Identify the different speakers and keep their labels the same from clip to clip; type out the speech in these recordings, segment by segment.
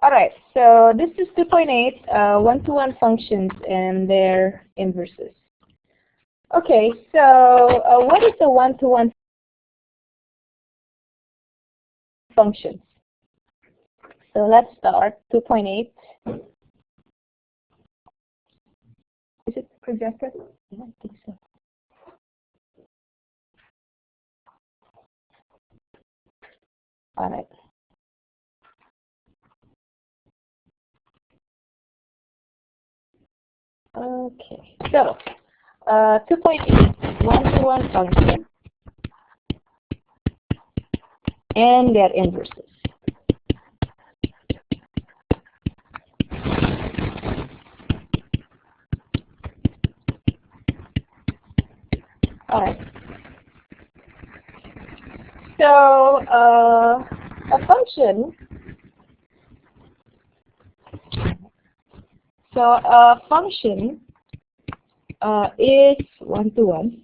Speaker 1: All right, so this is 2.8, one-to-one functions and their inverses. Okay, so what is a one-to-one function? So let's start 2.8. Is it projected? Yeah, I think so. All right. Okay, so 2.8, one-to-one function and their inverses. All right. So a function. So a function is one-to-one.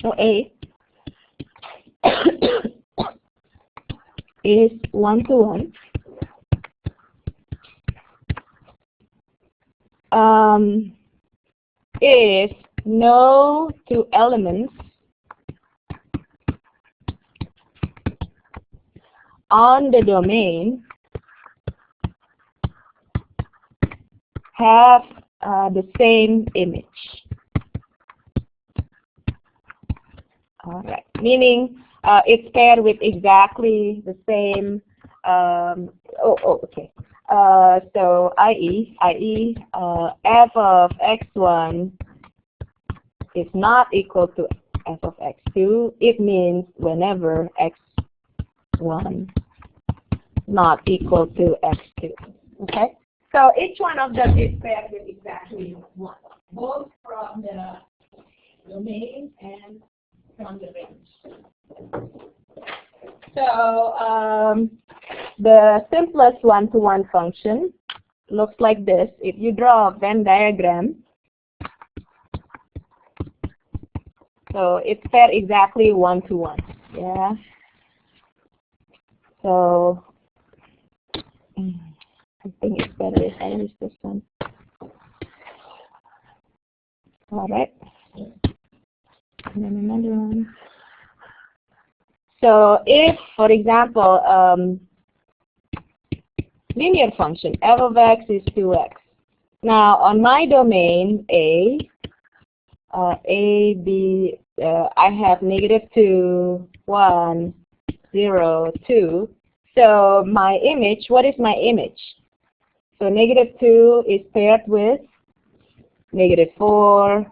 Speaker 1: So A is one-to-one. If no two elements on the domain have the same image. All right, meaning it's paired with exactly the same. Okay. So i.e. f of x1 is not equal to f of x2. It means whenever x1 not equal to x2. Okay. So each one of them is paired with exactly one, both from the domain and from the range. So the simplest one-to-one function looks like this. If you draw a Venn diagram, so it's paired exactly one-to-one. Yeah. So I think it's better if I use this one. All right. And then another one. So if, for example, linear function f of x is 2x. Now on my domain A, B, I have -2, 1, 0, 2. So my image, what is my image? So -2 is paired with -4,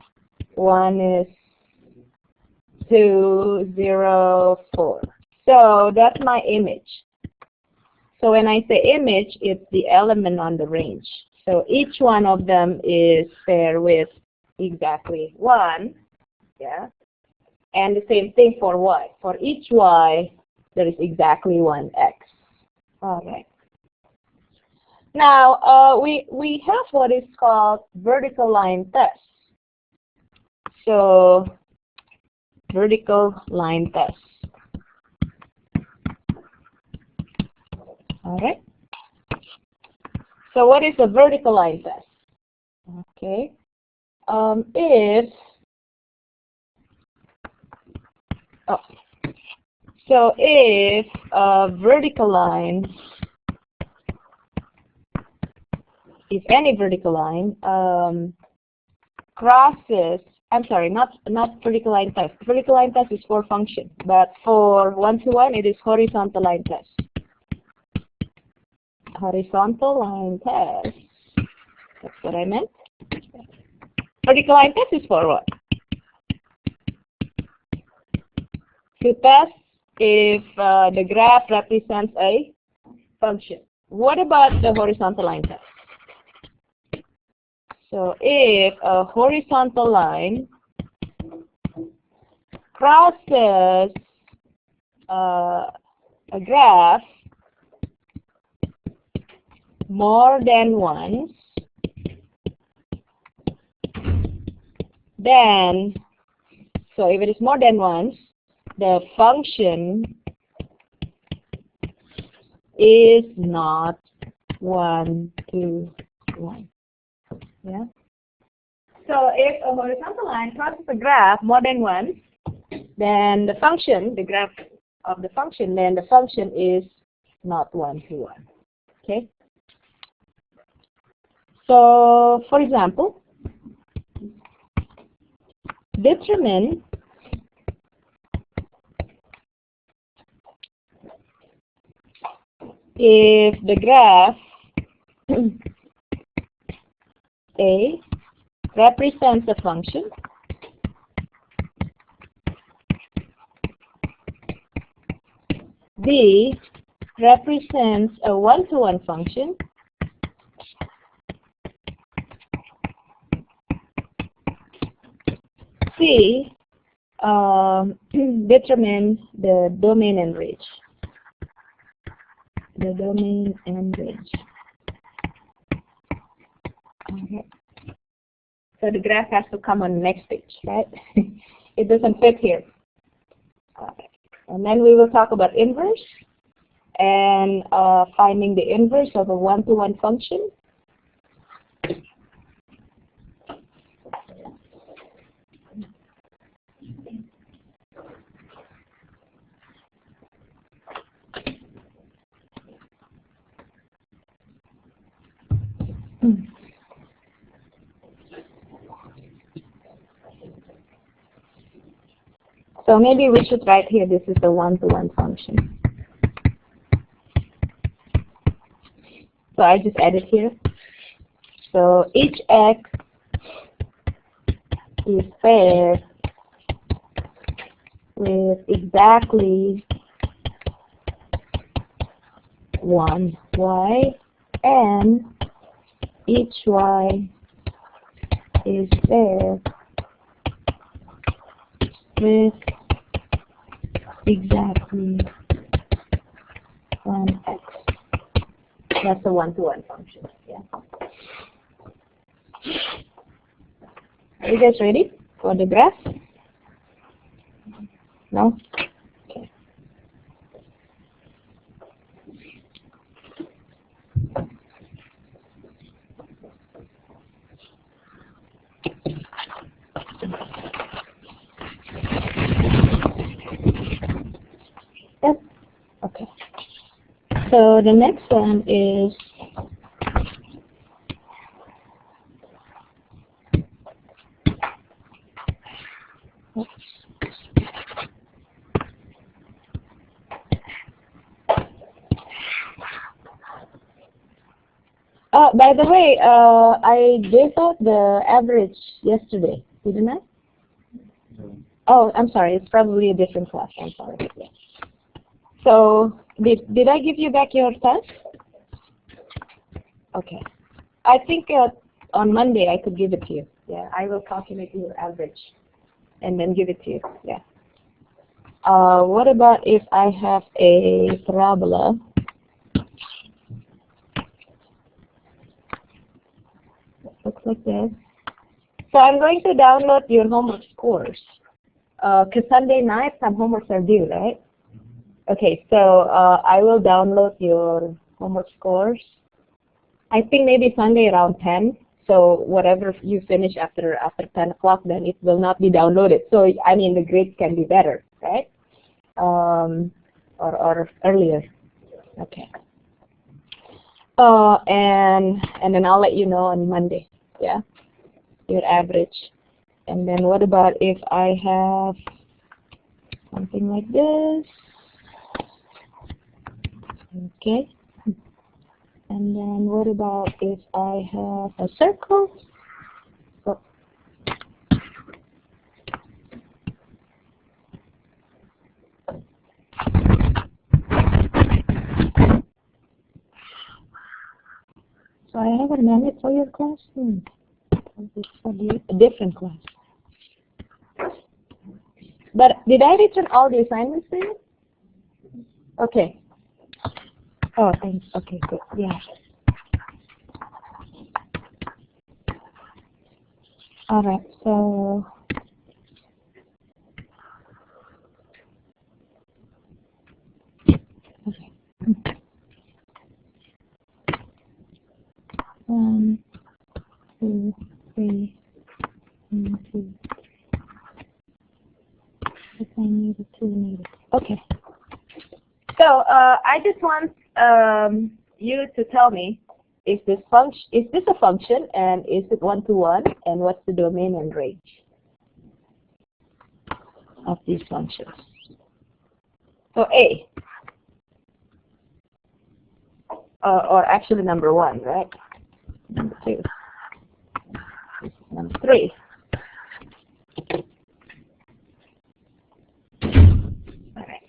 Speaker 1: 1 is 2, 0, 4. So that's my image. So when I say image, it's the element on the range. So each one of them is paired with exactly 1. Yeah. And the same thing for y. For each y, there is exactly 1 x. All right. Now, we have what is called vertical line test. So vertical line test. All right. So what is a vertical line test? Okay. If a vertical line, if any vertical line crosses, I'm sorry, not vertical line test. Vertical line test is for function, but for one-to-one, it is horizontal line test. Horizontal line test. That's what I meant. Vertical line test is for what? To test if the graph represents a function. What about the horizontal line test? So if a horizontal line crosses a graph more than once, then, so if it is more than once, the function is not 1 to 1. Yeah. So if a horizontal line crosses a graph more than once, then the function, the graph of the function, then the function is not 1 to 1. Okay. So for example, determine if the graph A represents a function B represents a one-to-one function C determine the domain and range. The domain and range. Okay. So the graph has to come on the next page, right? It doesn't fit here. Okay. And then we will talk about inverse and finding the inverse of a one-to-one function. So maybe we should write here this is a one-to-one function. So I just added here. So each x is paired with exactly one y, and each y is paired with exactly one x. That's a one-to-one function. Yeah. Are you guys ready for the graph? No? Okay. Yes. Okay. So the next one is by the way, I gave out the average yesterday, didn't I? Oh, I'm sorry. It's probably a different class. I'm sorry. Yeah. So did I give you back your test? Okay. I think on Monday I could give it to you. Yeah, I will calculate your average and then give it to you. Yeah. What about if I have a parabola? Looks like this. So I'm going to download your homework scores. Because Sunday night some homeworks are due, right? Okay, so I will download your homework scores. I think maybe Sunday around 10. So whatever you finish after 10 o'clock, then it will not be downloaded. So I mean the grades can be better, right? Or earlier. Okay. And then I'll let you know on Monday. Yeah, your average. And then what about if I have something like this? Okay. And then what about if I have a circle? Oh. So I have a minute for your class? It's for a different class. But did I return all the assignments to you? Okay. Oh, thanks. Okay, good. Yeah. All right. So okay. 2, 3, 1, 2. If I need a 2 negative. Okay. So I just want you to tell me, is this a function, and is it one-to-one, and what's the domain and range of these functions? So A, or actually number 1, right? Number 2, number 3. All right.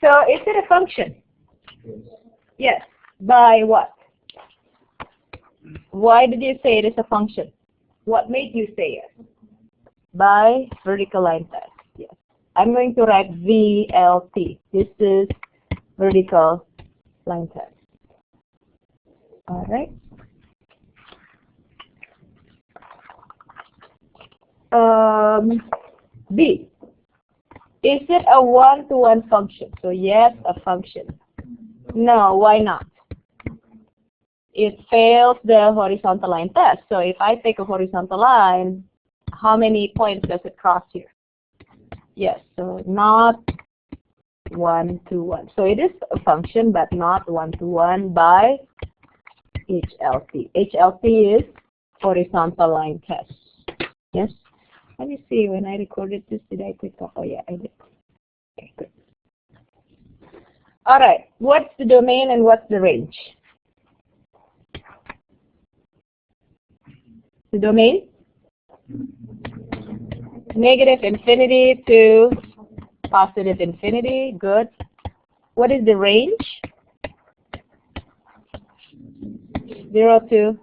Speaker 1: So is it a function? Yes. By what? Why did you say it is a function? What made you say it? By vertical line test. Yes. I'm going to write VLT. This is vertical line test. All right. B. Is it a one-to-one function? So yes, a function. No, why not? It fails the horizontal line test. So if I take a horizontal line, how many points does it cross here? Yes, so not one-to-one. So it is a function, but not one-to-one by HLT. HLT is horizontal line test. Yes? Let me see, when I recorded this, did I click off? Oh yeah, I did. Okay, good. All right, what's the domain and what's the range? The domain? Negative infinity to positive infinity. Good. What is the range? 0 to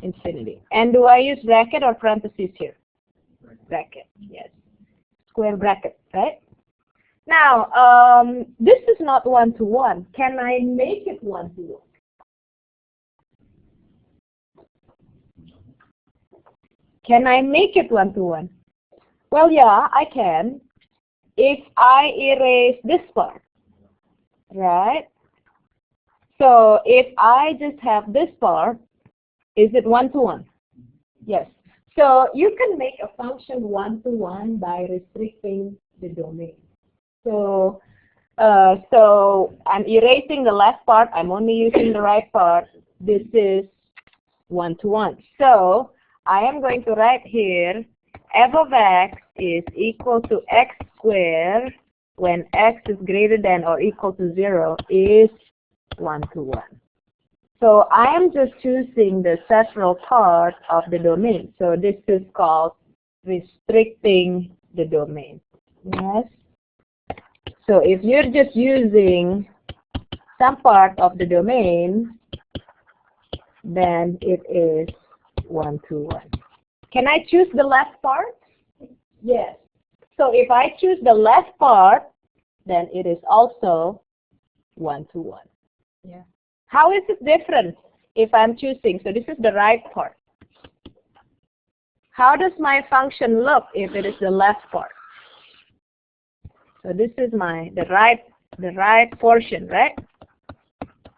Speaker 1: infinity. And do I use bracket or parentheses here? Bracket, yes. Square bracket, right? Now, this is not one-to-one. Can I make it one-to-one? Can I make it one-to-one? Well, yeah, I can. If I erase this part, right? So if I just have this part, is it one-to-one? Yes. So you can make a function one-to-one by restricting the domain. So I'm erasing the left part. I'm only using the right part. This is one-to-one. So I am going to write here f of x is equal to x squared when x is greater than or equal to 0 is one-to-one. So I am just choosing the central part of the domain. So this is called restricting the domain. Yes. So if you're just using some part of the domain, then it is one-to-one. Can I choose the left part? Yes. So if I choose the left part, then it is also one-to-one. Yeah. How is it different if I'm choosing? So this is the right part. How does my function look if it is the left part? So this is the right portion, right?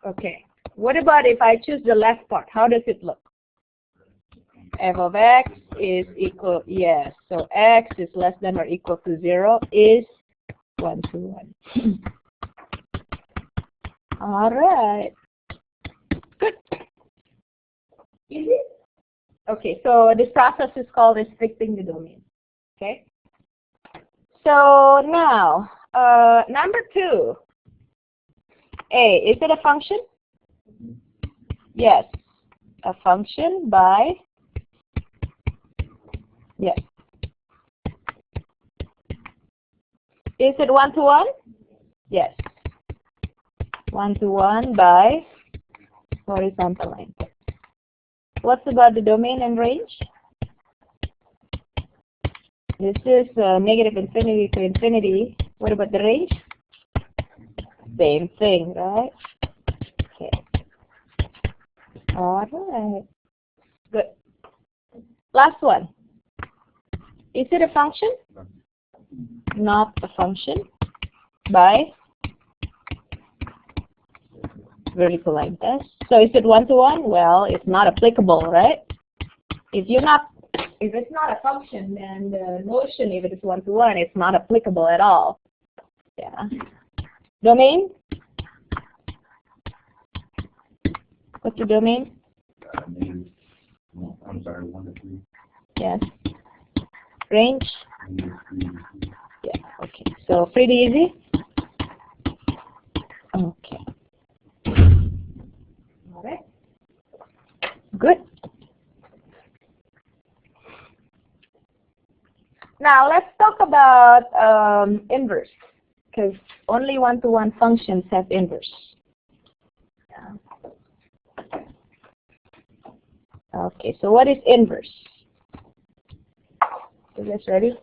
Speaker 1: Okay. What about if I choose the left part? How does it look? F of x is equal, yes. So x is less than or equal to 0 is one-to-one. All right. Good. Easy? Okay, so this process is called restricting the domain. Okay? So now, number 2. A, is it a function? Yes. A function by, yes. Is it one-to-one? Yes. One-to-one by horizontal line. What's about the domain and range? This is negative infinity to infinity. What about the range? Same thing, right? Okay. All right. Good. Last one. Is it a function? Not a function. By vertical like this. So is it one-to-one? Well, it's not applicable, right? If it's not a function, then the notion, if it is one-to-one, it's not applicable at all. Yeah. Domain? What's the domain?
Speaker 2: I'm sorry, 1 to 3.
Speaker 1: Yes. Range? Yeah, okay. So pretty easy? Okay. All right. Good. Now let's talk about inverse, because only one-to-one functions have inverse. Yeah. Okay, so what is inverse? Is this ready?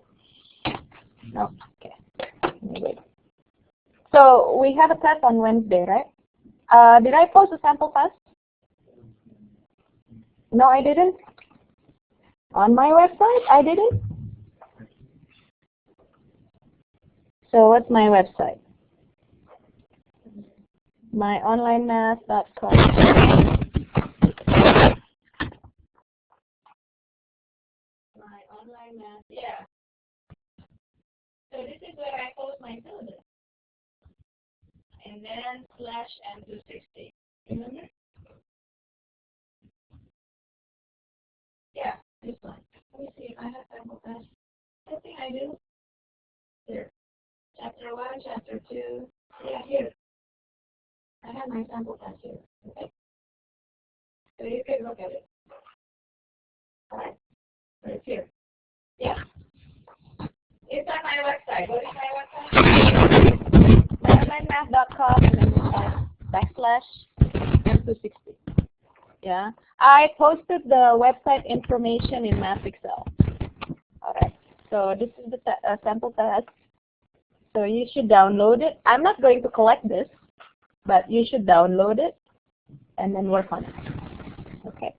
Speaker 1: No? Okay. Wait. So we have a test on Wednesday, right? Did I post a sample test? No, I didn't. On my website, I didn't. So what's my website? myonlinemath.com. My online math, yeah. So this is where I post my syllabus. And then /M260. Remember? Yeah, this one. Let me see if I have sample test. I think I do. Here. Chapter 1, Chapter 2. Yeah, here. I have my sample test here. Okay? So you can look at it. Alright? Right here. Yeah. It's on my website. What is my website? myonlinemath.com and then /M260. Yeah. I posted the website information in Math Excel. Alright. So this is the sample test. So you should download it. I'm not going to collect this, but you should download it and then work on it. Okay.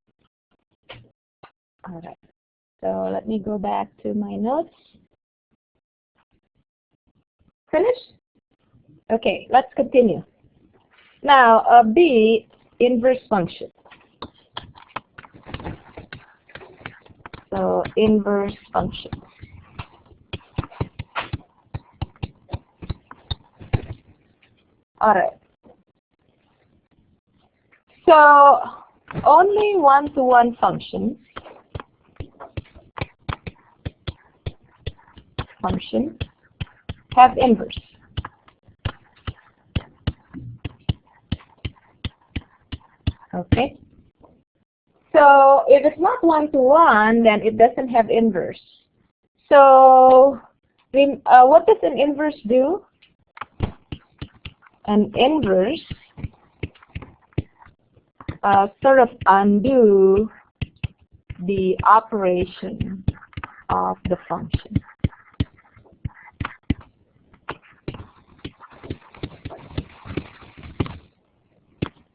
Speaker 1: Alright. So let me go back to my notes. Finished? Okay, let's continue. Now, B, inverse function. So, inverse function. Alright. So, only one-to-one functions have inverse. Okay. So if it's not one-to-one, then it doesn't have inverse. So what does an inverse do? An inverse sort of undo the operation of the function.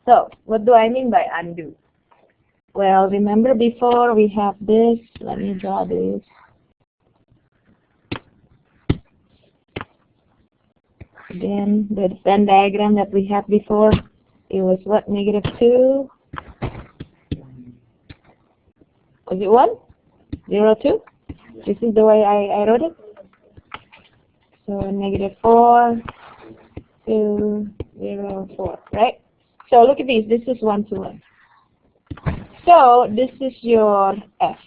Speaker 1: So, what do I mean by undo? Well, remember before we have this, let me draw this. Again, the Venn diagram that we had before, it was what, -2? Was it 1? 0, 2? This is the way I wrote it. So, -4, 2, 0, 4, right? So look at these. This is one-to-one. So this is your F.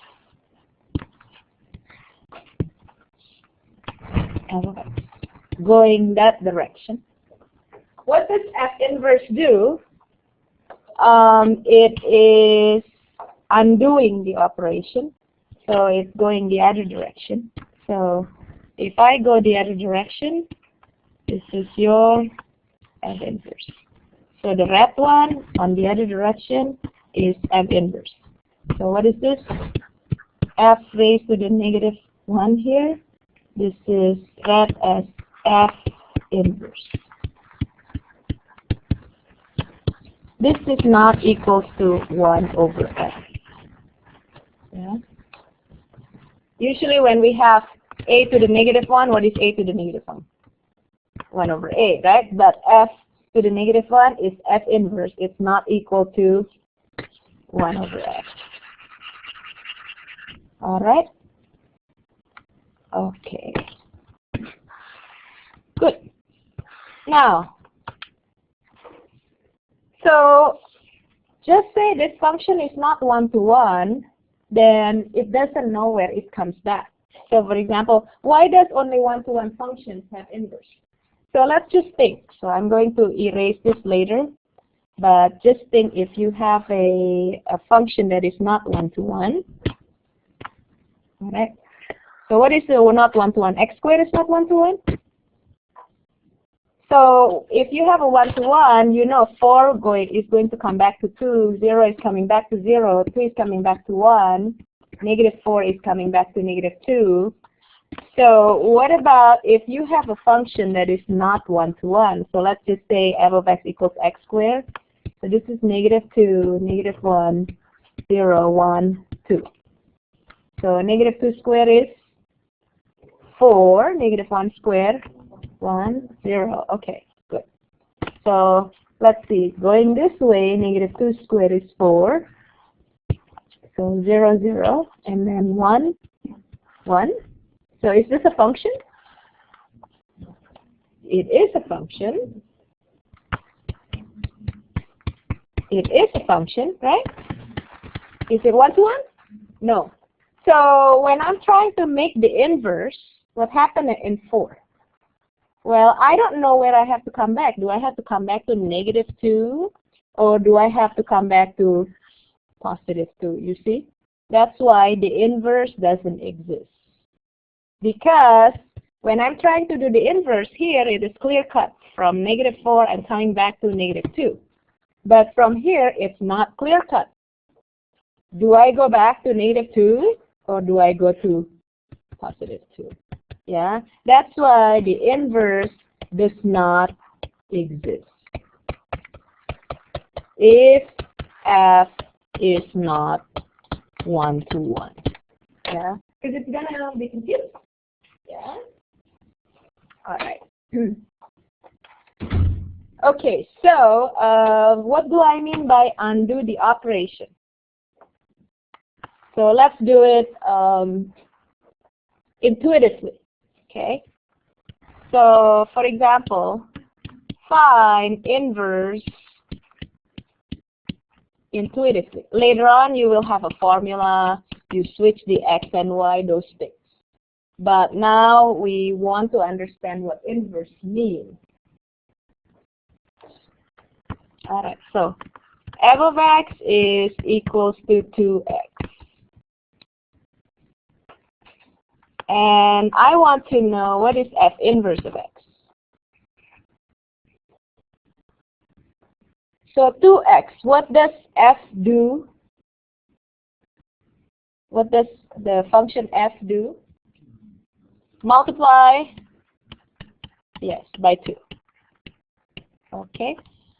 Speaker 1: Going that direction. What does F inverse do? It is undoing the operation. So it's going the other direction. So if I go the other direction, this is your F inverse. So the red one on the other direction is F inverse. So what is this? F raised to the -1 here. This is read as F inverse. This is not equal to 1 over F. Yeah. Usually when we have a to the -1, what is a to the -1? 1 over a, right? But F to the negative 1 is f inverse. It's not equal to 1 over x. All right? Okay. Good. Now, so just say this function is not one-to-one, then it doesn't know where it comes back. So for example, why does only one-to-one functions have inverse? So let's just think. So I'm going to erase this later, but just think if you have a function that is not one-to-one. All right. So what is the not one-to-one? X squared is not one-to-one. So if you have a one-to-one, you know 4 is going to come back to 2, 0 is coming back to 0, 2 is coming back to 1, negative 4 is coming back to negative 2. So what about if you have a function that is not one-to-one? So let's just say f of x equals x squared. So this is negative 2, negative 1, 0, 1, 2. So negative 2 squared is 4, negative 1 squared, 1, 0. Okay, good. So let's see. Going this way, negative 2 squared is 4. So 0, 0, and then 1, 1. So is this a function? It is a function. It is a function, right? Is it one-to-one? No. So when I'm trying to make the inverse, what happened in 4? Well, I don't know where I have to come back. Do I have to come back to negative 2? Or do I have to come back to positive 2? You see? That's why the inverse doesn't exist. Because when I'm trying to do the inverse here, it is clear cut. From negative 4, I'm coming back to negative 2. But from here, it's not clear cut. Do I go back to negative 2? Or do I go to positive 2? Yeah, that's why the inverse does not exist. If f is not one-to-one. Yeah, because it's gonna be confused. Yeah. All right. Okay, so what do I mean by undo the operation? So let's do it intuitively. Okay. So for example, find inverse intuitively. Later on, you will have a formula. You switch the x and y, those things. But now we want to understand what inverse means. All right, so f of x is equals to 2x. And I want to know what is f inverse of x. So 2x, what does f do? What does the function f do? Multiply, yes, by 2. Okay.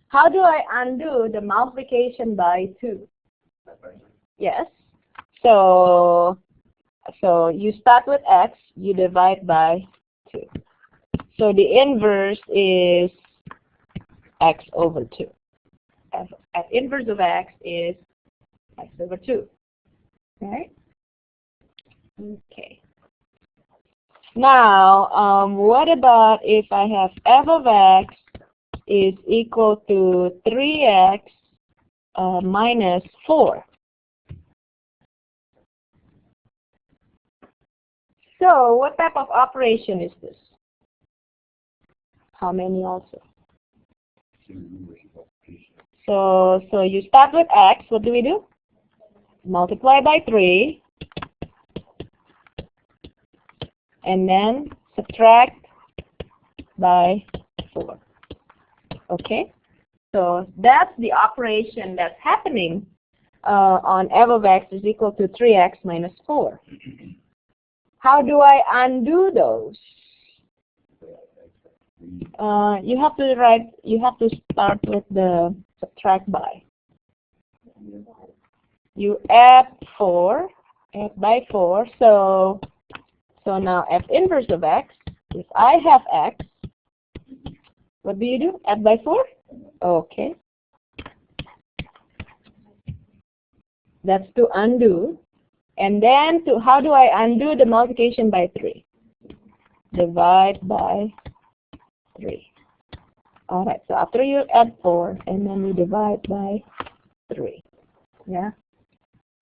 Speaker 1: How do I undo the multiplication by 2? Yes. So you start with x, you divide by 2. So the inverse is x over 2. F inverse of x is x over 2. Right? Okay. Now, what about if I have f of x is equal to 3x minus 4? So what type of operation is this? How many also? So you start with x. What do we do? Multiply by 3. And then subtract by 4. Okay? So that's the operation that's happening on f of x is equal to 3x minus 4. How do I undo those? You have to start with the subtract by. You add 4, add by 4, so now f inverse of x, if I have x, what do you do? Add by 4? Okay. That's to undo. And then how do I undo the multiplication by 3? Divide by 3. All right, so after you add 4, and then you divide by 3. Yeah?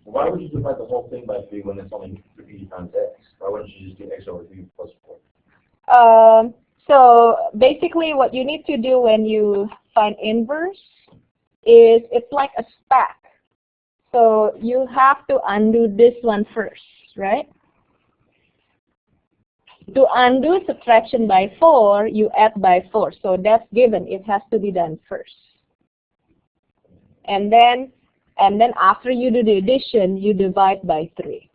Speaker 2: Why would you divide the whole thing by 3 when it's only 3 times x? Why wouldn't you just do x over 3 plus 4?
Speaker 1: So basically what you need to do when you find inverse is it's like a stack. So you have to undo this one first, right? To undo subtraction by 4, you add by 4. So that's given. It has to be done first. And then after you do the addition, you divide by 3.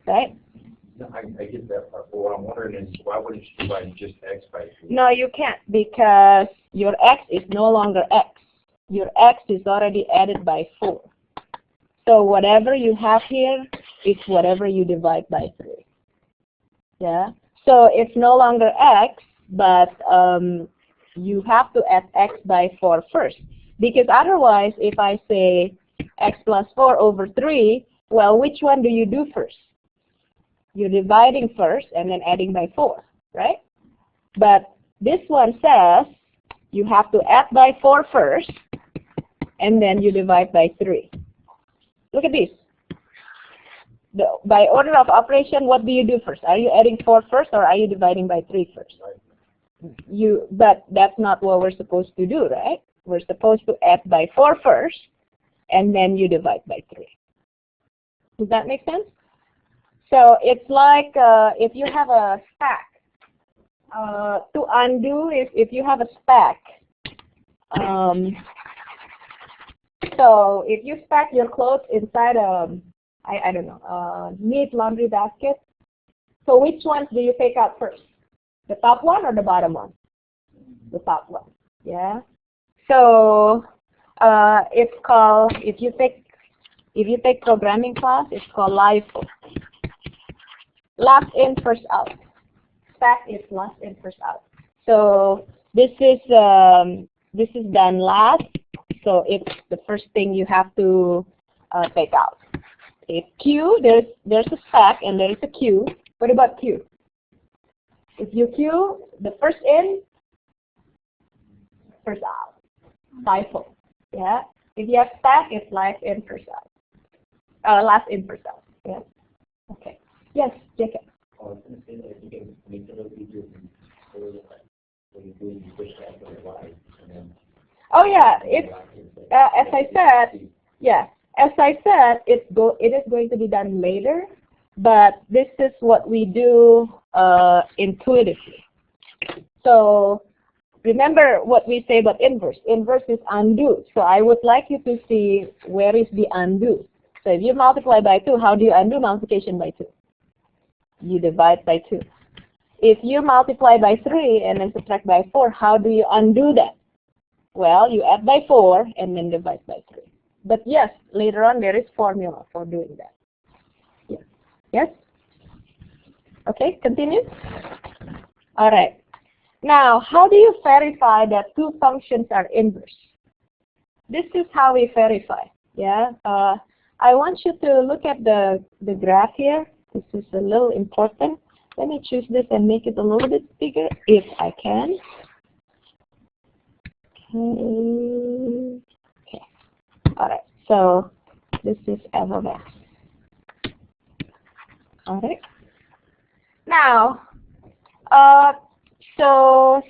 Speaker 1: Right?
Speaker 2: No, I get that part. But what I'm wondering is why wouldn't you divide just x by 3?
Speaker 1: No, you can't, because your x is no longer x. Your x is already added by 4. So whatever you have here is whatever you divide by 3. Yeah? So it's no longer x, but you have to add x by 4 first. Because otherwise, if I say x plus 4 over 3, well, which one do you do first? You're dividing first and then adding by 4, right? But this one says you have to add by 4 first, and then you divide by 3. Look at this. By order of operation, what do you do first? Are you adding 4 first, or are you dividing by 3 first? But that's not what we're supposed to do, right? We're supposed to add by 4 first, and then you divide by 3. Does that make sense? So it's like if you have a stack. To undo is if you have a stack. So if you stack your clothes inside I don't know, neat laundry basket. So which ones do you take out first? The top one or the bottom one? The top one. Yeah. So it's called, if you take programming class, it's called LIFO. Last in, first out. Stack is last in, first out. So this is done last. So it's the first thing you have to take out. If Q, there's a stack and there is a Q. What about Q? If you Q, the first in, first out. LIFO. Yeah. If you have stack, it's last in, first out. Last in, first out. Yeah. Okay. Yes, Jacob.
Speaker 2: Oh, I was going to say that you can make it a little easier when you do you push that to the y and then.
Speaker 1: Oh yeah, it's as I said. Yeah, as I said, it is going to be done later, but this is what we do intuitively. So remember what we say about inverse. Inverse is undo. So I would like you to see where is the undo. So if you multiply by 2, how do you undo multiplication by 2? You divide by 2. If you multiply by 3 and then subtract by 4, how do you undo that? Well, you add by 4 and then divide by 3. But yes, later on there is formula for doing that. Yes? Yes? Okay, continue. All right. Now, how do you verify that two functions are inverse? This is how we verify. Yeah. I want you to look at the graph here. This is a little important. Let me choose this and make it a little bit bigger if I can. Okay. All right. So this is f of x. All right. Now, so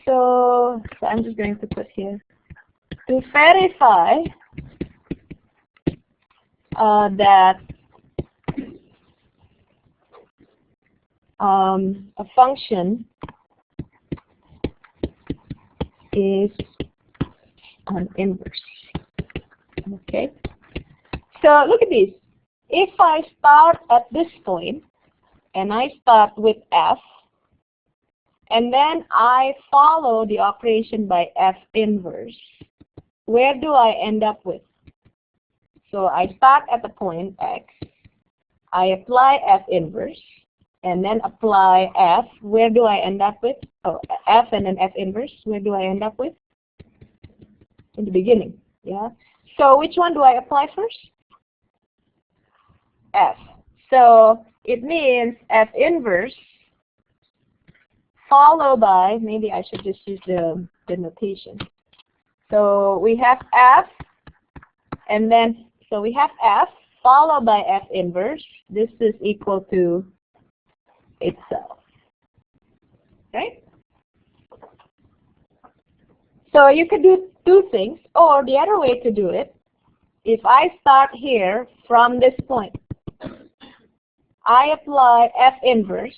Speaker 1: I'm just going to put here to verify that a function is an inverse. Okay. So look at this. If I start at this point and I start with f, and then I follow the operation by f inverse, where do I end up with? So I start at the point x, I apply f inverse, and then apply f. Where do I end up with? Oh, f and then f inverse. Where do I end up with? in the beginning. Yeah. So which one do I apply first? F. So it means F inverse followed by, maybe I should just use the notation. So we have F, and then, so we have F followed by F inverse. This is equal to itself. Right? So you could do two things, or the other way to do it, if I start here from this point, I apply F inverse.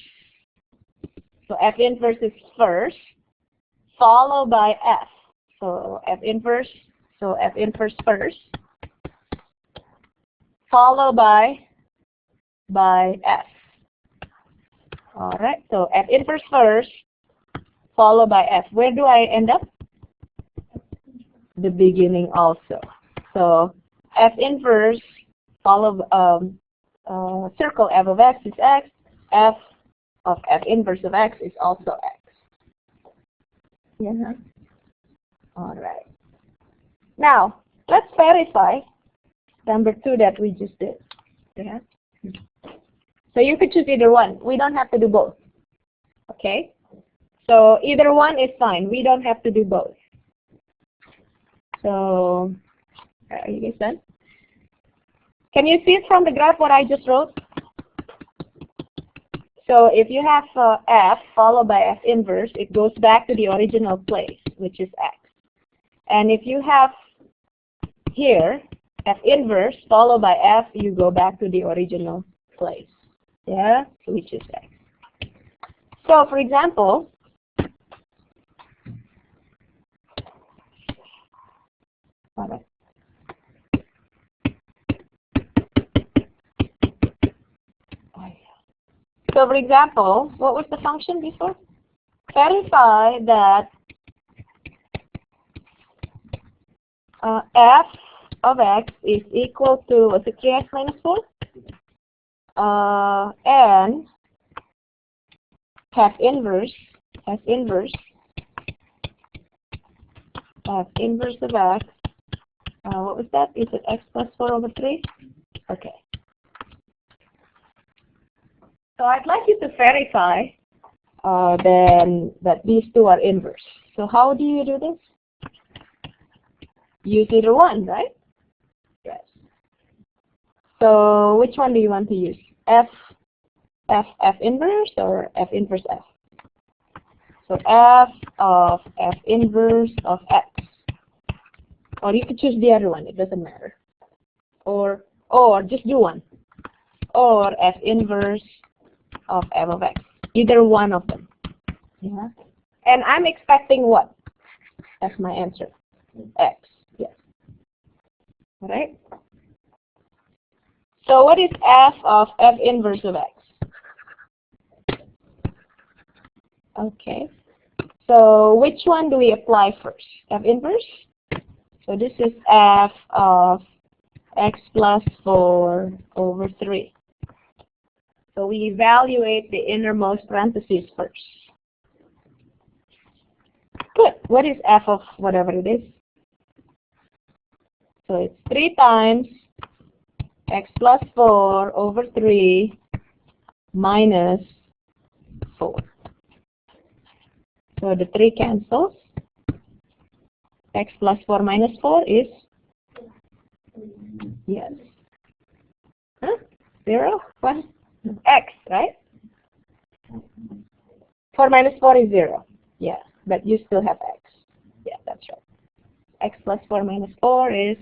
Speaker 1: So F inverse is first, followed by F. So F inverse first, followed by F. All right, so F inverse first, followed by F. Where do I end up? The beginning also. So F inverse followed circle F of X is X. F of F inverse of X is also X. Yeah. All right. Now let's verify number 2 that we just did. Yeah. So you could choose either one. We don't have to do both. Okay. So either one is fine. We don't have to do both. So are you guys done? Can you see from the graph what I just wrote? So if you have F followed by F inverse, it goes back to the original place, which is X. And if you have here F inverse followed by F, you go back to the original place, yeah, which is X. So for example, all right. So for example, what was the function before? Verify that F of X is equal to, what's it, 3X minus 4? And F inverse of X, what was that? Is it X plus 4 over 3? Okay. So I'd like you to verify then that these two are inverse. So how do you do this? Use either one, right? Yes. So which one do you want to use? F inverse or F inverse F? So F of F inverse of X. Or you could choose the other one, it doesn't matter. Or just do one. Or F inverse of F of X. Either one of them. Yeah. And I'm expecting what? That's my answer. X. Yes. All right. So what is F of F inverse of X? Okay. So which one do we apply first? F inverse? So this is F of X plus 4 over 3. So we evaluate the innermost parentheses first. Good. What is F of whatever it is? So it's 3 times X plus 4 over 3 minus 4. So the 3 cancels. X plus 4 minus 4 is? Yes. Huh? 0? 1? X, right? 4 minus 4 is 0. Yeah, but you still have X. Yeah, that's right. X plus 4 minus 4 is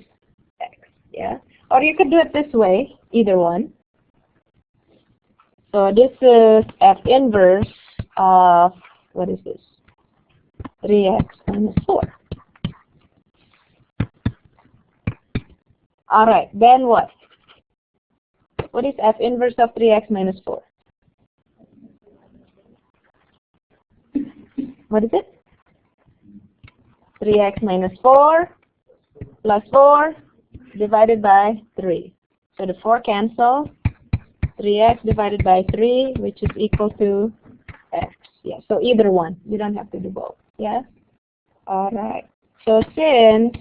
Speaker 1: X. Yeah. Or you could do it this way, either one. So this is F inverse of, what is this? 3X minus 4. All right, then what? What is F inverse of 3X minus 4? What is it? 3X minus 4 plus 4 divided by 3. So the 4 cancel. 3X divided by 3, which is equal to X. Yeah, so either one. You don't have to do both. Yeah? All right. So since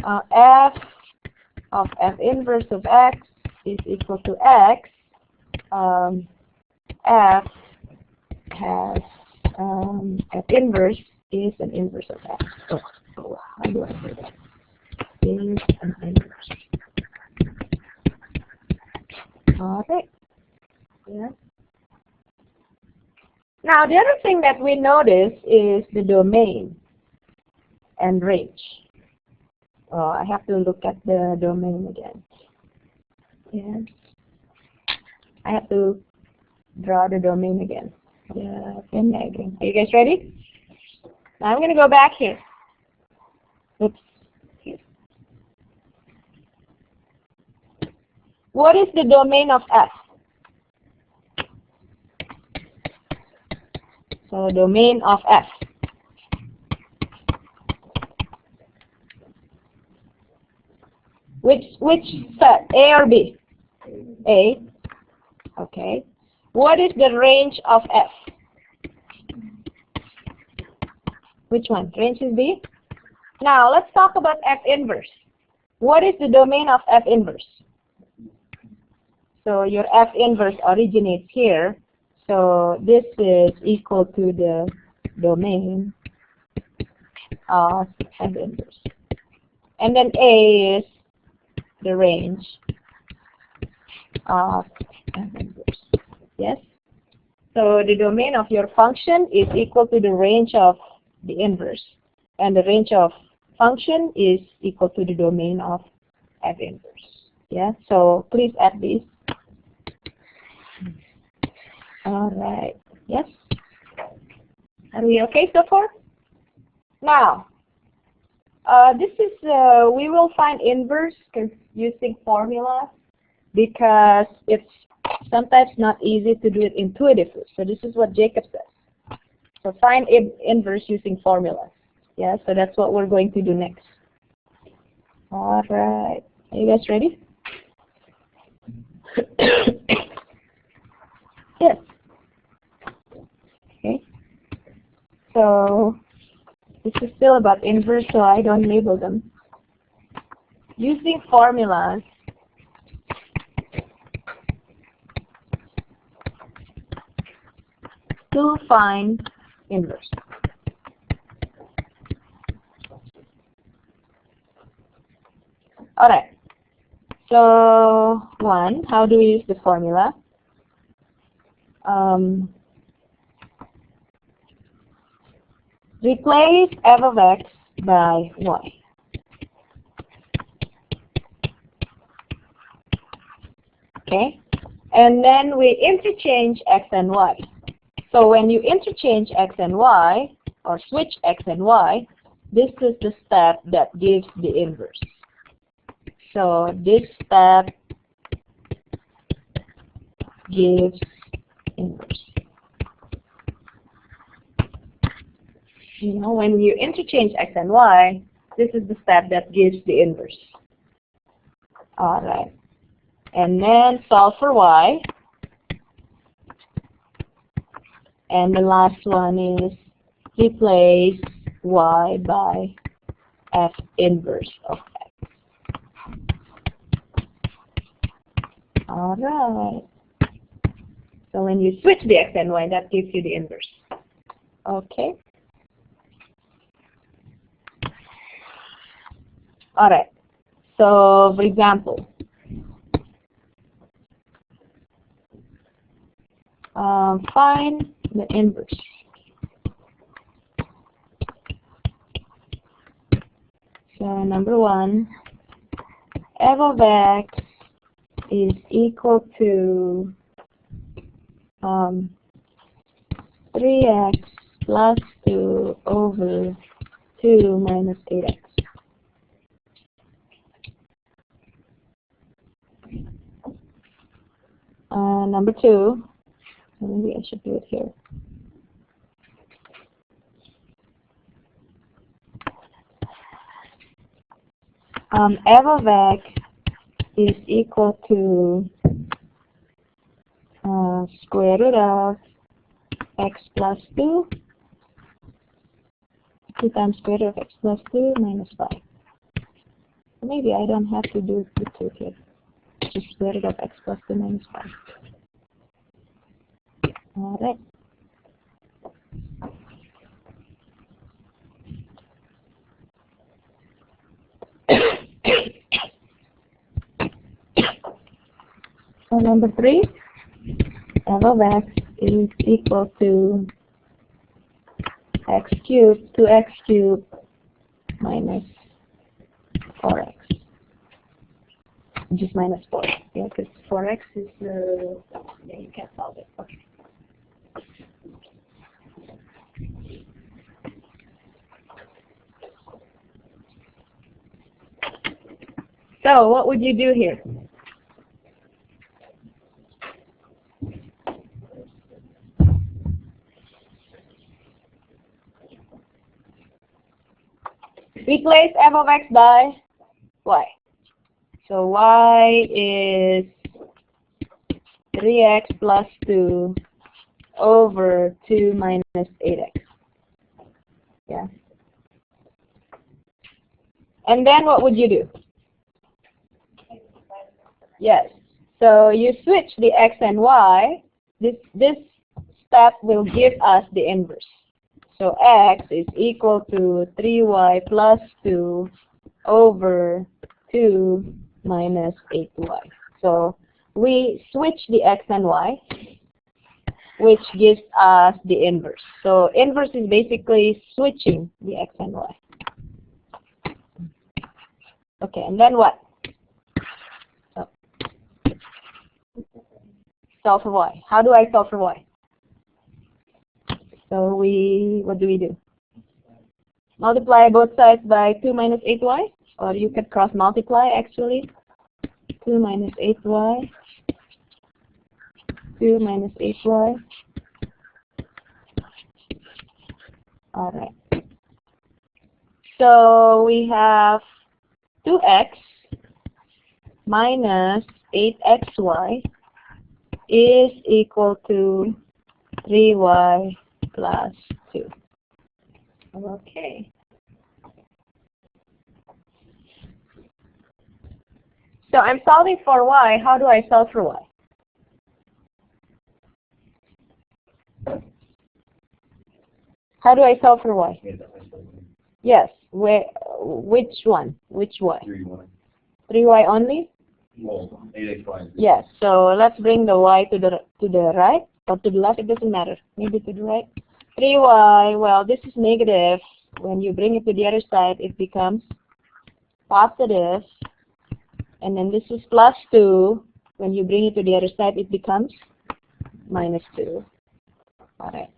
Speaker 1: f of f inverse of x is equal to x. F has f inverse is an inverse of x. How do I say that? Is an inverse. Alright. Yeah. Now the other thing that we notice is the domain and range. Oh, I have to look at the domain again. Yes. I have to draw the domain again. Yeah, again. Are you guys ready? Now I'm going to go back here. Oops. Here. What is the domain of F? So domain of F. Which set? A or B? A. Okay. What is the range of F? Which one? Range is B? Now let's talk about F inverse. What is the domain of F inverse? So your F inverse originates here. So this is equal to the domain of F inverse. And then A is the range of F inverse. Yes? So the domain of your function is equal to the range of the inverse. And the range of function is equal to the domain of F inverse. Yeah? So please add this. Alright. Yes? Are we okay so far? Now, this is, we will find inverse using formulas because it's sometimes not easy to do it intuitively. So this is what Jacob says. So find inverse using formulas. Yeah, so that's what we're going to do next. Alright. Are you guys ready? Yes. Okay. So this is still about inverse, so I don't label them. Using formulas, to find inverse. Alright. So one, how do we use the formula? Replace f of x by y. Okay? And then we interchange x and y. So when you interchange x and y, or switch x and y, this is the step that gives the inverse. So this step gives inverse. You know, when you interchange x and y, this is the step that gives the inverse. Alright. And then solve for y. And the last one is replace y by f inverse of x. Alright. So when you switch the x and y, that gives you the inverse. Okay. Alright. So for example, find the inverse. So number one, f of x is equal to 3x plus 2 over 2 minus 8x. Number two, maybe I should do it here. F of x is equal to square root of x plus 2 times square root of x plus 2 minus 5. maybe I don't have to do the 2 here. Just square root of x plus 2 minus 5. Alright. So number 3, f of x is equal to x cubed, 2x cubed minus 4x. Just minus 4. Yeah, because 4x is, yeah, you can't solve it. Okay. So, what would you do here? Replace f of x by y. So y is 3x plus 2 over 2 minus 8x. Yeah. And then what would you do? Yes. So you switch the x and y. This step will give us the inverse. So x is equal to 3y plus 2 over 2 minus 8y. So we switch the x and y, which gives us the inverse. So inverse is basically switching the x and y. Okay, and then what? Oh. Solve for y. How do I solve for y? So what do we do? Multiply both sides by 2 minus 8y, or you could cross multiply actually. 2 minus 8y, 2 minus 8y. Alright. So we have 2x minus 8xy is equal to 3y plus 2. Okay. So I'm solving for y. How do I solve for y? How do I solve for y? Yes. Which one? Which y?
Speaker 2: 3y.
Speaker 1: 3y only?
Speaker 2: Well, 8xy.
Speaker 1: Yes. So let's bring the y to the right or to the left. It doesn't matter. Maybe to the right. 3y. Well, this is negative. When you bring it to the other side, it becomes positive. And then this is plus 2. When you bring it to the other side, it becomes minus 2. All right.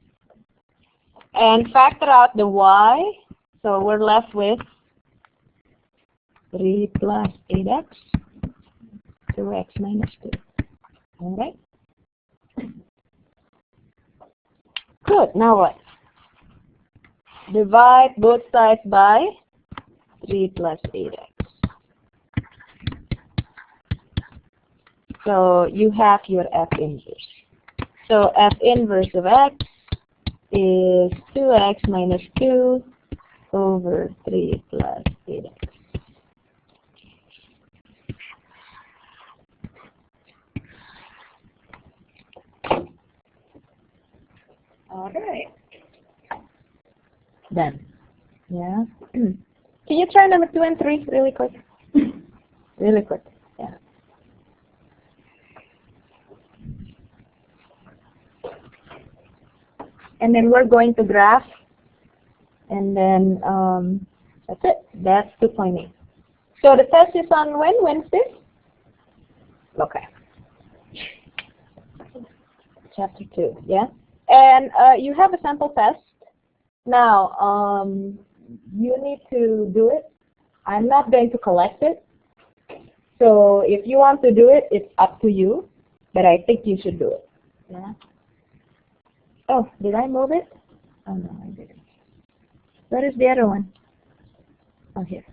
Speaker 1: And factor out the y. So we're left with 3 plus 8x, 2x minus 2. All right. Good. Now what? Divide both sides by 3 plus 8x. So you have your f inverse. So f inverse of x is 2x minus 2 over 3 plus 8x. All right. Done. Yeah. Can you try number 2 and 3 really quick? Really quick. Yeah. And then we're going to graph, and then that's it. That's 2.8. So the test is on when? Wednesday? Okay. Chapter 2, yeah? And you have a sample test. Now, you need to do it. I'm not going to collect it. So if you want to do it, it's up to you. But I think you should do it. Yeah? Oh, did I move it? Oh, no, I didn't. Where is the other one? Oh, here.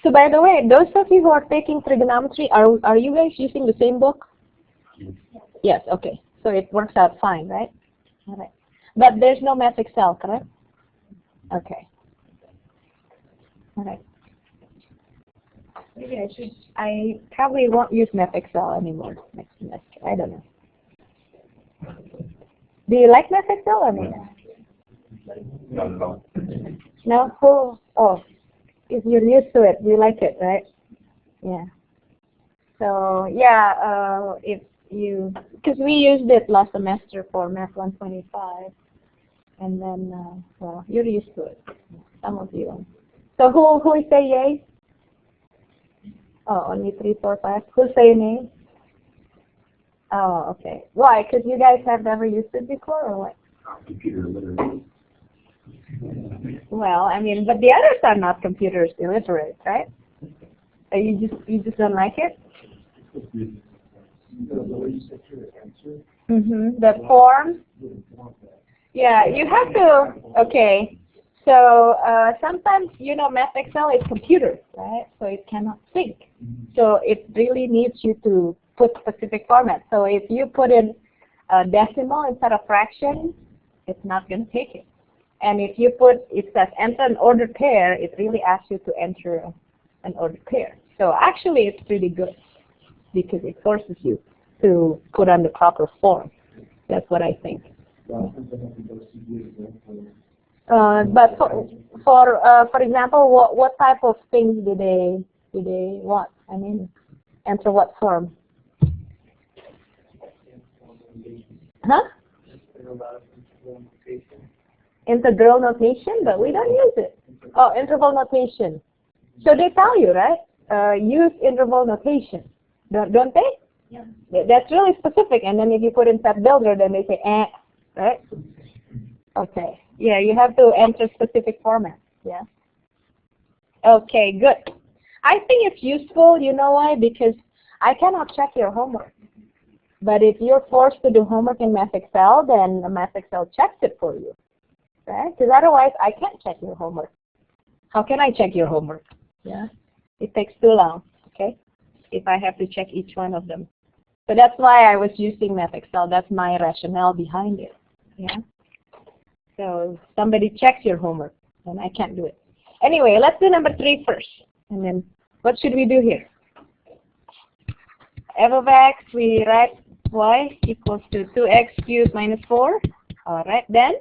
Speaker 1: So by the way, those of you who are taking trigonometry, are you guys using the same book? Yes, okay. So it works out fine, right? All right. But there's no Math Excel, correct? Okay. All right. Maybe I probably won't use Math Excel anymore next semester. I don't know. Do you like Math Excel or no?
Speaker 2: No.
Speaker 1: No? Who? Oh, if you're used to it, you like it, right? Yeah. So, yeah, if you, because we used it last semester for Math 125, and then, well, you're used to it. Some of you. So who is say yay? Oh, only 3, 4, 5. Who say nay? Oh, okay. Why? Because you guys have never used it before, or what?
Speaker 2: Computer illiterate.
Speaker 1: Well, I mean, but the others are not computers illiterate, right? You just don't like it? The form? Yeah, you have to, okay. So sometimes, you know, Math Excel is computer, right? So it cannot sync. So it really needs you to put specific format. So if you put in a decimal instead of fraction, it's not going to take it. And if you put, it says enter an ordered pair, it really asks you to enter an ordered pair. So actually it's pretty good because it forces you to put on the proper form. That's what I think. But for example, what type of things do they want? I mean, enter what form? Huh? Integral notation, but we don't use it. Oh, interval notation. So they tell you, right? Use interval notation, don't they? Yeah. That's really specific. And then if you put in set builder, then they say right? Okay. Yeah, you have to enter specific format. Yeah. Okay, good. I think it's useful. You know why? Because I cannot check your homework. But if you're forced to do homework in Math Excel, then Math Excel checks it for you. Right? Because otherwise, I can't check your homework. How can I check your homework? Yeah. It takes too long. Okay. If I have to check each one of them. So that's why I was using Math Excel. That's my rationale behind it. Yeah. So somebody checks your homework, and I can't do it. Anyway, let's do number 3 first. And then what should we do here? F of x, we write y equals to 2x cubed minus 4. All right, then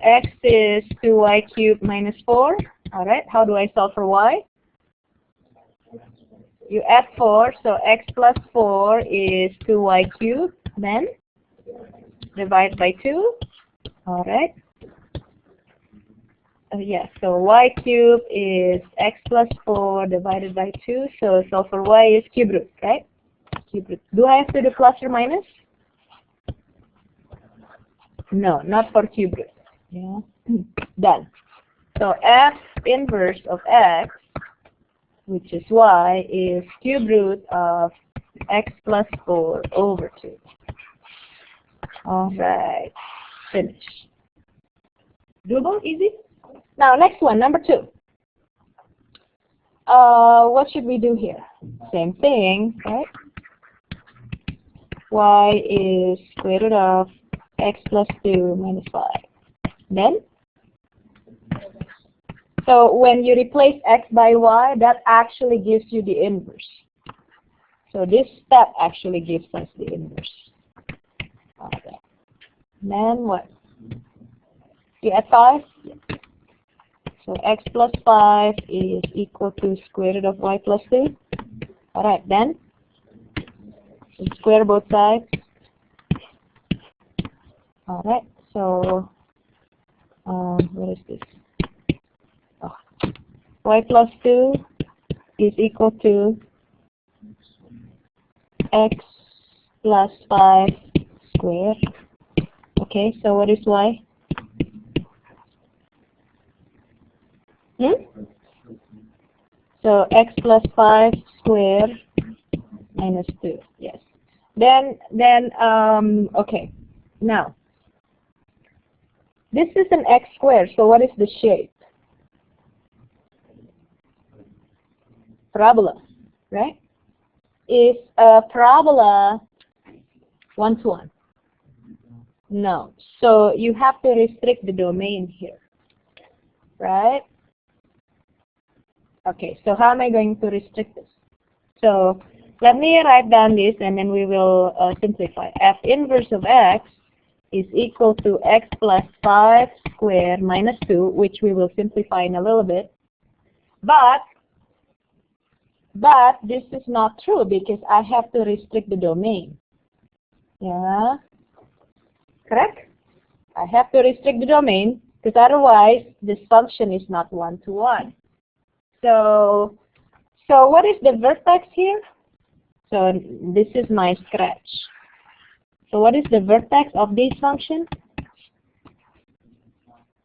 Speaker 1: x is 2y cubed minus 4. All right, how do I solve for y? You add 4, so x plus 4 is 2y cubed. Then divide by 2. All right. Yeah, so y cubed is x plus 4 divided by 2. So solve for y is cube root, right? Cube root. Do I have to do plus or minus? No, not for cube root. Yeah. Done. So f inverse of x, which is y, is cube root of x plus 4 over 2. All right. Finish. Doable? Easy? Now, next one, number 2. What should we do here? Same thing, right? Y is square root of x plus 2 minus 5. Then? So when you replace x by y, that actually gives you the inverse. So this step actually gives us the inverse. Okay. Then what? You add 5? So x plus 5 is equal to square root of y plus 2. Alright, then square both sides. Alright, so what is this? Oh. Y plus 2 is equal to x plus 5 square. Okay, so what is y? So x plus 5 square minus 2. Yes. Then okay. Now, this is an x squared. So what is the shape? parabola, right? Is a parabola one-to-one? No. So you have to restrict the domain here, right? Okay, so how am I going to restrict this? So let me write down this and then we will simplify. F inverse of x is equal to x plus 5 squared minus 2, which we will simplify in a little bit. But this is not true because I have to restrict the domain. Yeah, correct? I have to restrict the domain because otherwise this function is not one-to-one. So what is the vertex here? So this is my scratch. So what is the vertex of this function?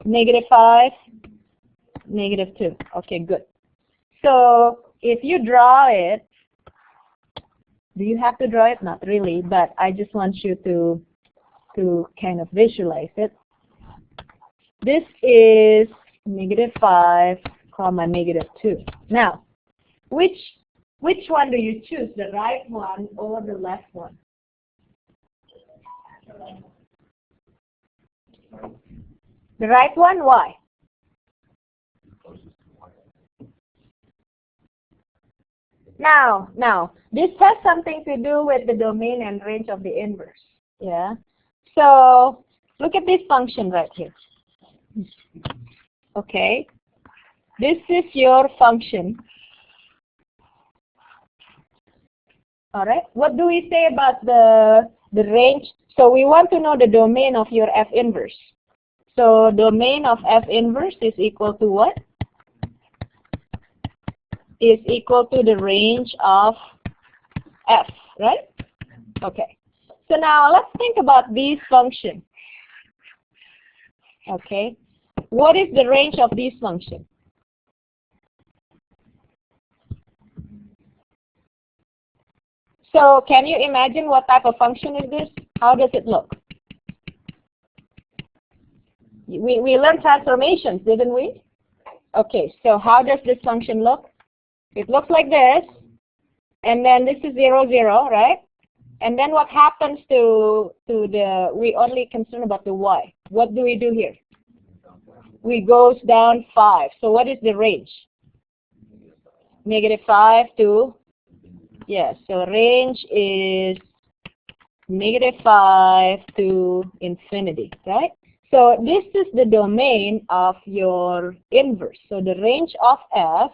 Speaker 1: -5, -2. Okay, good. So if you draw it, do you have to draw it? Not really, but I just want you to kind of visualize it. This is -5, -2. Now, which one do you choose, the right one or the left one? The right one, why? Now, this has something to do with the domain and range of the inverse. Yeah. So look at this function right here. Okay. This is your function. All right. What do we say about the range? So we want to know the domain of your F inverse. So domain of F inverse is equal to what? Is equal to the range of F, right? Okay. So now let's think about this function. Okay. What is the range of this function? So can you imagine what type of function is this? How does it look? We learned transformations, didn't we? Okay, so how does this function look? It looks like this, and then this is 0, 0, right? And then what happens to we only concern about the y. What do we do here? We goes down 5. So what is the range? -5 to, yes, so range is -5 to infinity, right? So this is the domain of your inverse. So the range of F,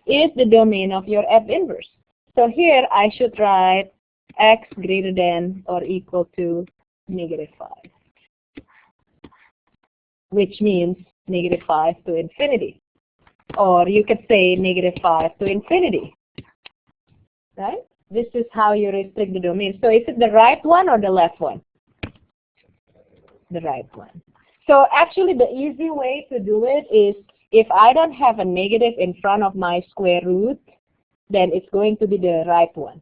Speaker 1: is the domain of your F inverse. So here I should write x greater than or equal to -5, which means -5 to infinity. Or you could say -5 to infinity, right? This is how you restrict the domain. So is it the right one or the left one? The right one. So actually the easy way to do it is, if I don't have a negative in front of my square root, then it's going to be the right one.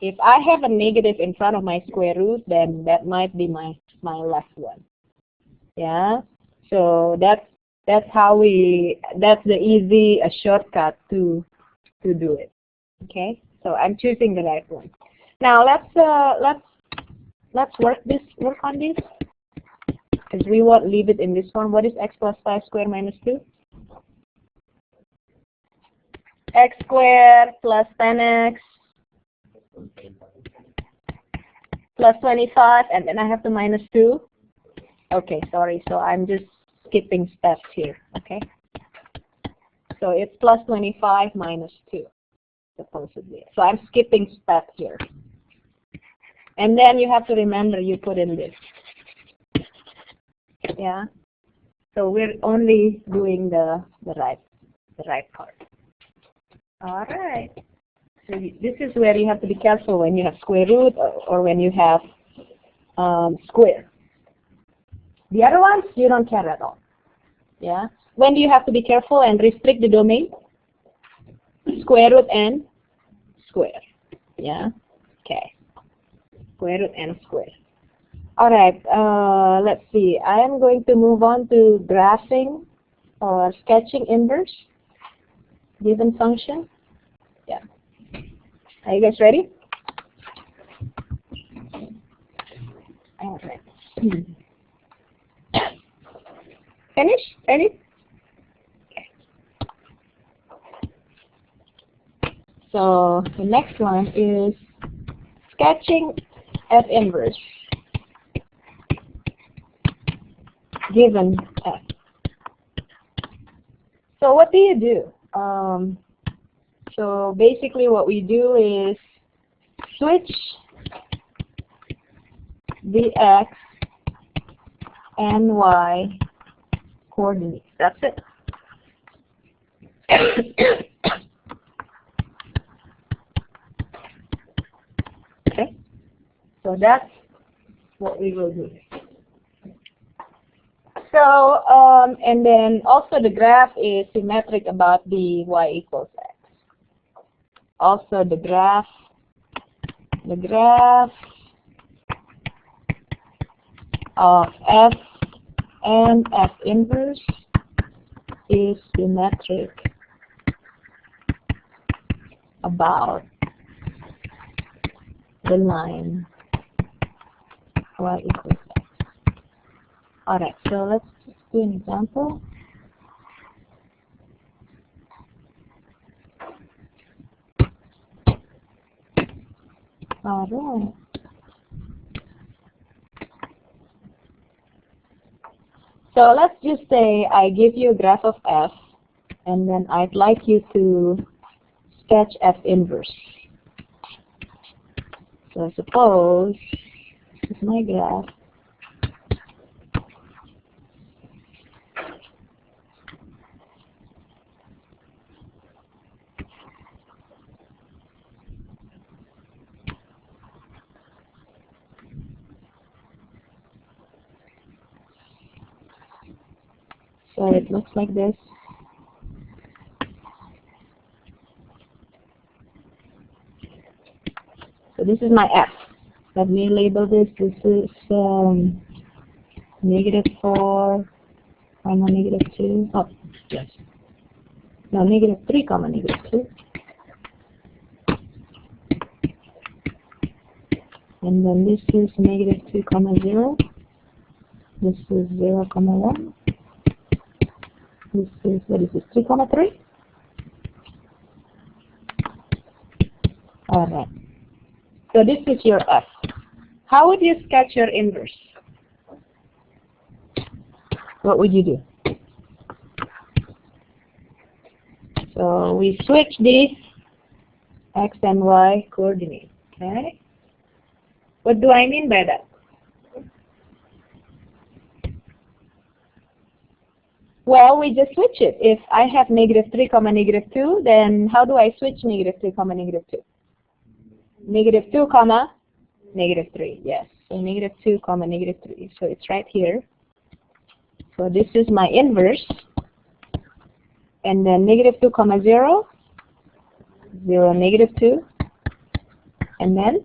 Speaker 1: If I have a negative in front of my square root, then that might be my left one. Yeah. So that's how that's the easy shortcut to do it. Okay. So I'm choosing the right one. Now let's work on this, because we won't leave it in this one. What is x plus 5 squared minus 2? X squared plus 10x plus 25, and then I have to minus 2. Okay, sorry. So I'm just skipping steps here. Okay. So it's plus 25 minus 2, supposedly. So I'm skipping step here. And then you have to remember you put in this. Yeah. So we're only doing the right part. All right. So this is where you have to be careful when you have square root or when you have square. The other ones, you don't care at all. Yeah. When do you have to be careful and restrict the domain? Square root and square. Yeah. Okay. Square root and square. All right. Let's see. I am going to move on to graphing or sketching inverse. given function. Yeah. Are you guys ready? All right. Finish? Ready? Okay. So the next one is sketching F inverse given F. So what do you do? So basically what we do is switch the X and Y coordinates. That's it. Okay. So that's what we will do. So, and then also the graph is symmetric about the Y equals X. Also the graph of F and F inverse is symmetric about the line Y equals X. Alright, so let's just do an example. Alright. So let's just say I give you a graph of F, and then I'd like you to sketch F inverse. So suppose this is my graph. So it looks like this. So this is my F. Let me label this. This is -4, -2. Oh, yes. No, -3, -2. And then this is -2, 0. This is 0, 1. This is, what is this, 3, 3? Alright. So this is your F. How would you sketch your inverse? What would you do? So we switch these X and Y coordinates. Okay? What do I mean by that? Well, we just switch it. If I have -3, -2, then how do I switch -3, -2? -2, -3. Yes. So -2, -3. So it's right here. So this is my inverse. And then -2, 0, 0, -2. And then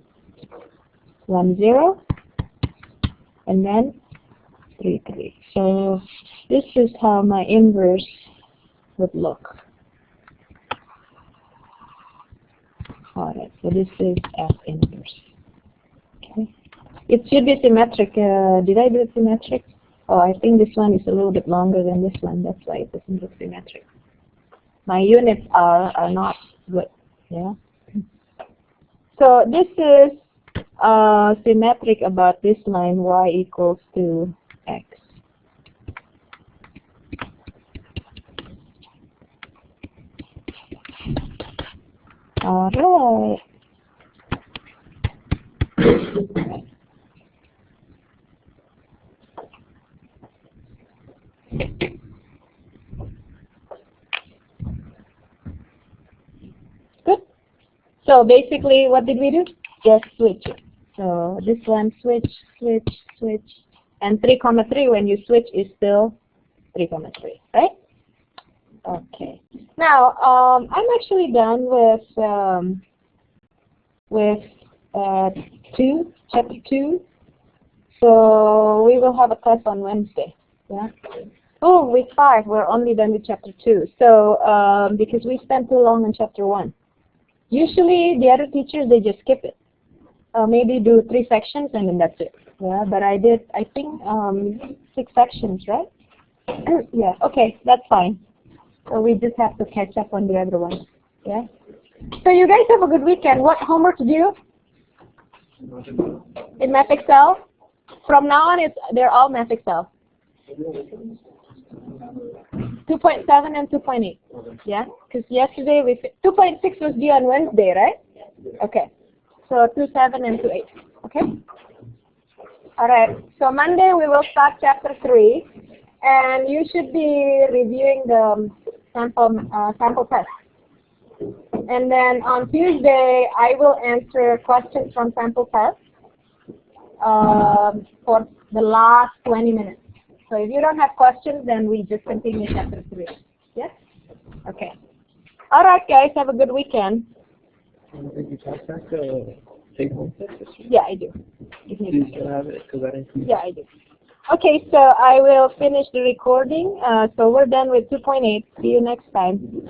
Speaker 1: 1, 0. And then 3, 3. So this is how my inverse would look. Alright, so this is F inverse. Okay. It should be symmetric. Did I do it symmetric? Oh, I think this one is a little bit longer than this one. That's why it doesn't look symmetric. My units are not good. Yeah. So this is symmetric about this line Y equals to X. Alright. Good. So basically, what did we do? Just switch it. So this one, switch, switch, switch. And 3, 3, when you switch, is still 3, 3, right? Okay. Now, I'm actually done with chapter 2. So we will have a class on Wednesday. Yeah. Oh, week 5, we're only done with chapter 2. So, because we spent too long on chapter 1. Usually, the other teachers, they just skip it. Maybe do 3 sections and then that's it. Yeah, but I did, I think, 6 sections, right? Yeah, okay, that's fine. So we just have to catch up on the other ones. Yeah? So you guys have a good weekend. What homework to do? In Math Excel? From now on, they're all Math Excel. 2.7 and 2.8. Yeah? Because yesterday, 2.6 was due on Wednesday, right? Okay. So 2.7 and 2.8. Okay? Alright. So Monday, we will start chapter 3. And you should be reviewing the sample test. And then on Tuesday, I will answer questions from sample test for the last 20 minutes. So if you don't have questions, then we just continue chapter 3. Yes? Okay. All right, guys. Have a good weekend.
Speaker 3: Did you pass back the take-home test this week?
Speaker 1: Yeah, I do.
Speaker 3: Do you still have it? Because I didn't.
Speaker 1: Yeah, I do. Okay, so I will finish the recording. So we're done with 2.8. See you next time.